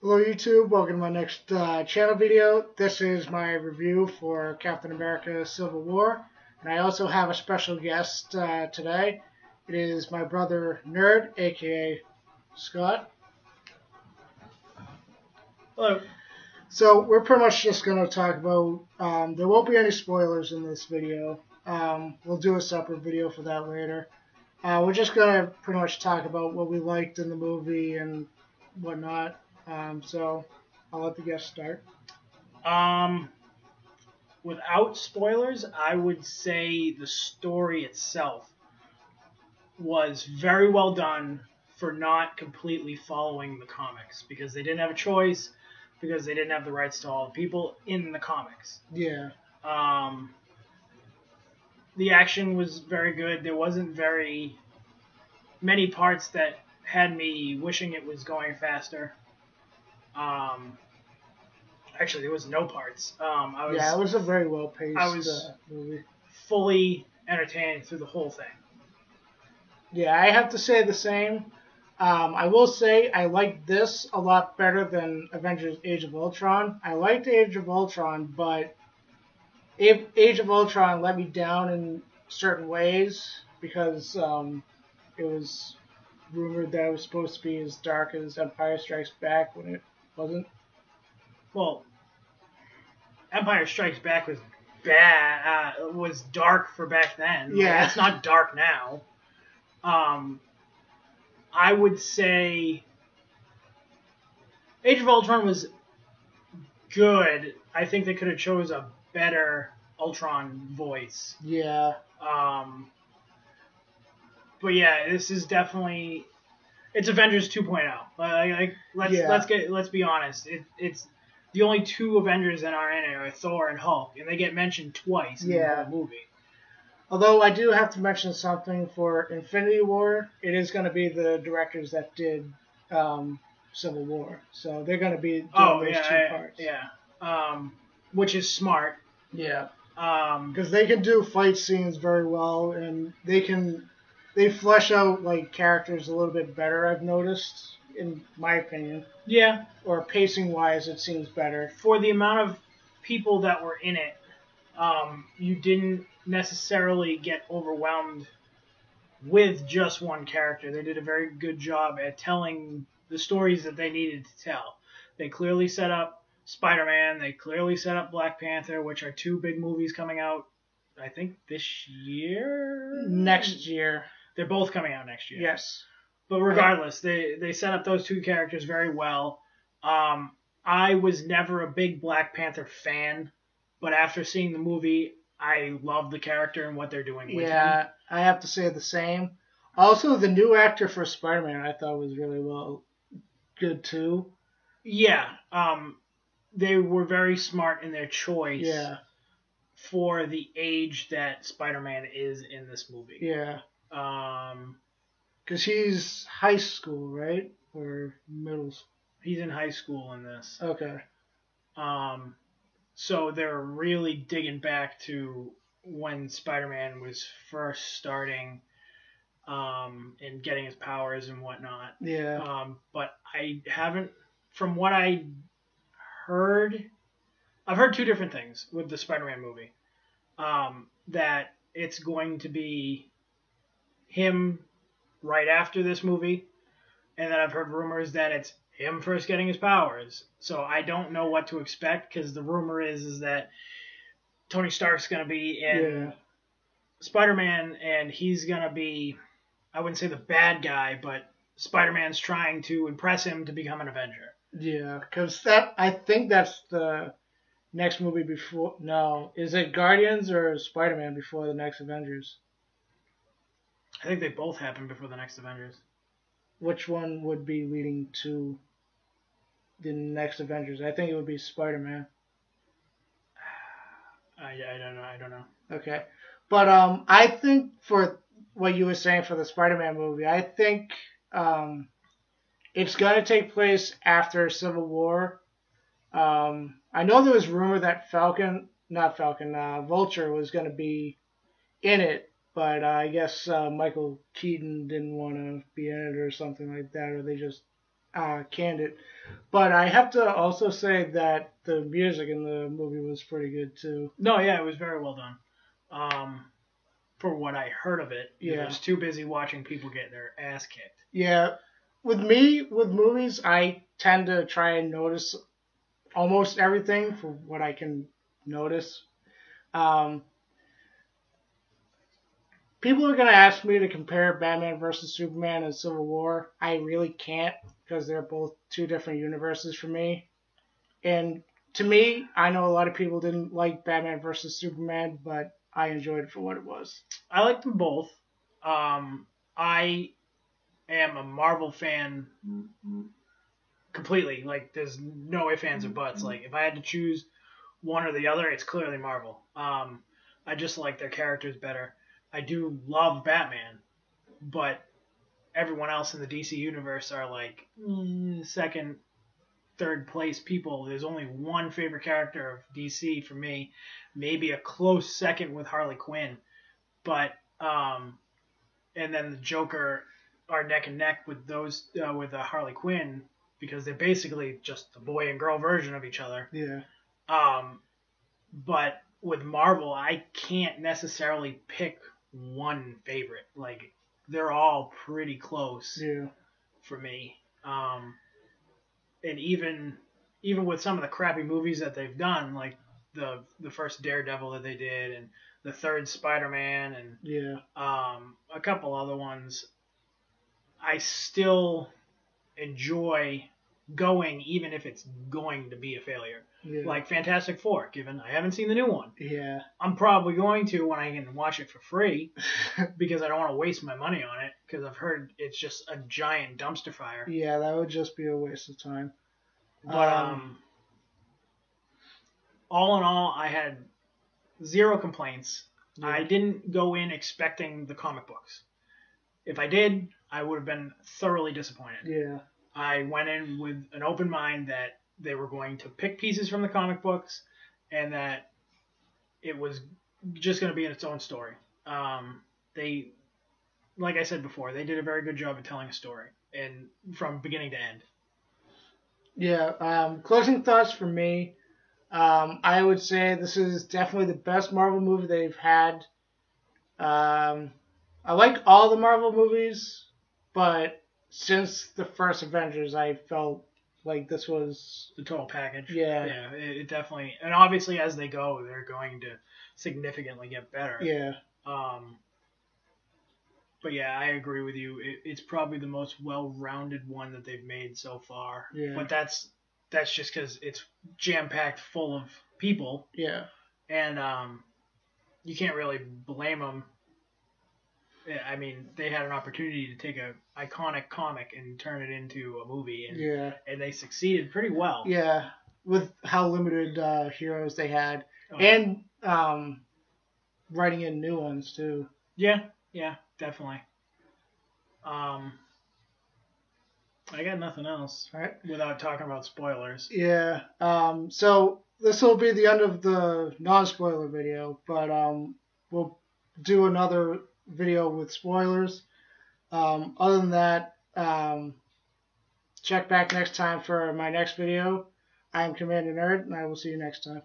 Hello YouTube, welcome to my next channel video. This is my review for Captain America Civil War. And I also have a special guest today. It is my brother Nerd, aka Scott. Hello. So we're pretty much just going to talk about, there won't be any spoilers in this video. We'll do a separate video for that later. We're just going to pretty much talk about what we liked in the movie and whatnot. So I'll let the guest start. Without spoilers, I would say the story itself was very well done for not completely following the comics, because they didn't have a choice, because they didn't have the rights to all the people in the comics. Yeah. The action was very good. There wasn't very many parts that had me wishing it was going faster. Actually, there was no parts. It was a very well paced movie. Fully entertained through the whole thing. Yeah, I have to say the same. I will say I liked this a lot better than Avengers Age of Ultron. I liked Age of Ultron, but Age of Ultron let me down in certain ways because it was rumored that it was supposed to be as dark as Empire Strikes Back when it wasn't. Well, Empire Strikes Back was bad. Was dark for back then. Yeah, it's not dark now. I would say Age of Ultron was good. I think they could have chose a better Ultron voice. Yeah. But yeah, this is definitely it's Avengers 2.0. Let's be honest. It's the only two Avengers that are in it are Thor and Hulk, and they get mentioned twice in the whole movie. Although I do have to mention something for Infinity War. It is going to be the directors that did Civil War, so they're going to be doing those two parts. Yeah, which is smart. Yeah, because they can do fight scenes very well, and they flesh out like characters a little bit better. I've noticed, in my opinion. Yeah. Or pacing wise, it seems better. For the amount of people that were in it, you didn't necessarily get overwhelmed with just one character. They did a very good job at telling the stories that they needed to tell. They clearly set up Spider-Man. They clearly set up Black Panther, which are two big movies coming out, I think, this year? Next year. They're both coming out next year. Yes. But regardless, they set up those two characters very well. I was never a big Black Panther fan, but after seeing the movie, I love the character and what they're doing with him. Yeah, I have to say the same. Also, the new actor for Spider-Man I thought was really good too. Yeah, they were very smart in their choice. Yeah. For the age that Spider-Man is in this movie. Yeah. Because he's high school, right? Or middle school? He's in high school in this. Okay. So they're really digging back to when Spider-Man was first starting and getting his powers and whatnot. Yeah. But I haven't, from what I heard, I've heard two different things with the Spider-Man movie. That it's going to be him right after this movie, and then I've heard rumors that it's him first getting his powers. So I don't know what to expect, because the rumor is that Tony Stark's going to be in Spider-Man, and he's going to be, I wouldn't say the bad guy, but Spider-Man's trying to impress him to become an Avenger. Yeah, because I think that's the next movie before. No, is it Guardians or Spider-Man before the next Avengers? I think they both happen before the next Avengers. Which one would be leading to the next Avengers? I think it would be Spider-Man. I don't know. Okay. But I think for what you were saying for the Spider-Man movie, I think it's going to take place after Civil War. I know there was rumor that Vulture was going to be in it, but I guess Michael Keaton didn't want to be in it or something like that, or they just canned it. But I have to also say that the music in the movie was pretty good too. No, yeah, it was very well done. For what I heard of it, I Yeah. was too busy watching people get their ass kicked. Yeah. With me, with movies, I tend to try and notice almost everything for what I can notice. Um, People are going to ask me to compare Batman versus Superman and Civil War. I really can't because they're both two different universes for me. And to me, I know a lot of people didn't like Batman versus Superman, but I enjoyed it for what it was. I like them both. I am a Marvel fan completely. Like, there's no ifs, ands, or buts. Like, if I had to choose one or the other, it's clearly Marvel. I just like their characters better. I do love Batman, but everyone else in the DC universe are like second, third place people. There's only one favorite character of DC for me, maybe a close second with Harley Quinn, but and then the Joker are neck and neck with those with Harley Quinn because they're basically just the boy and girl version of each other. Yeah. But with Marvel, I can't necessarily pick one favorite. Like, they're all pretty close for me. And even with some of the crappy movies that they've done, like the first Daredevil that they did, and the third Spider-Man, and a couple other ones, I still enjoy going, even if it's going to be a failure. Yeah. Like Fantastic Four, given I haven't seen the new one. Yeah. I'm probably going to when I can watch it for free because I don't want to waste my money on it because I've heard it's just a giant dumpster fire. Yeah, that would just be a waste of time. But all in all, I had zero complaints. Yeah. I didn't go in expecting the comic books. If I did, I would have been thoroughly disappointed. Yeah. I went in with an open mind that they were going to pick pieces from the comic books and that it was just going to be in its own story. They, like I said before, they did a very good job of telling a story and from beginning to end. Yeah. Closing thoughts for me. I would say this is definitely the best Marvel movie they've had. I like all the Marvel movies, but since the first Avengers, I felt like this was the total package. Yeah. Yeah, it definitely, and obviously as they go, they're going to significantly get better. Yeah. But yeah, I agree with you. It's probably the most well-rounded one that they've made so far. Yeah. But that's just because it's jam-packed full of people. Yeah. And you can't really blame them. I mean, they had an opportunity to take an iconic comic and turn it into a movie, and they succeeded pretty well. Yeah, with how limited heroes they had, and writing in new ones too. Yeah, definitely. I got nothing else. All right. Without talking about spoilers. Yeah. So this will be the end of the non-spoiler video, but we'll do another video with spoilers. Other than that, check back next time for my next video. I'm Commander Nerd, and I will see you next time.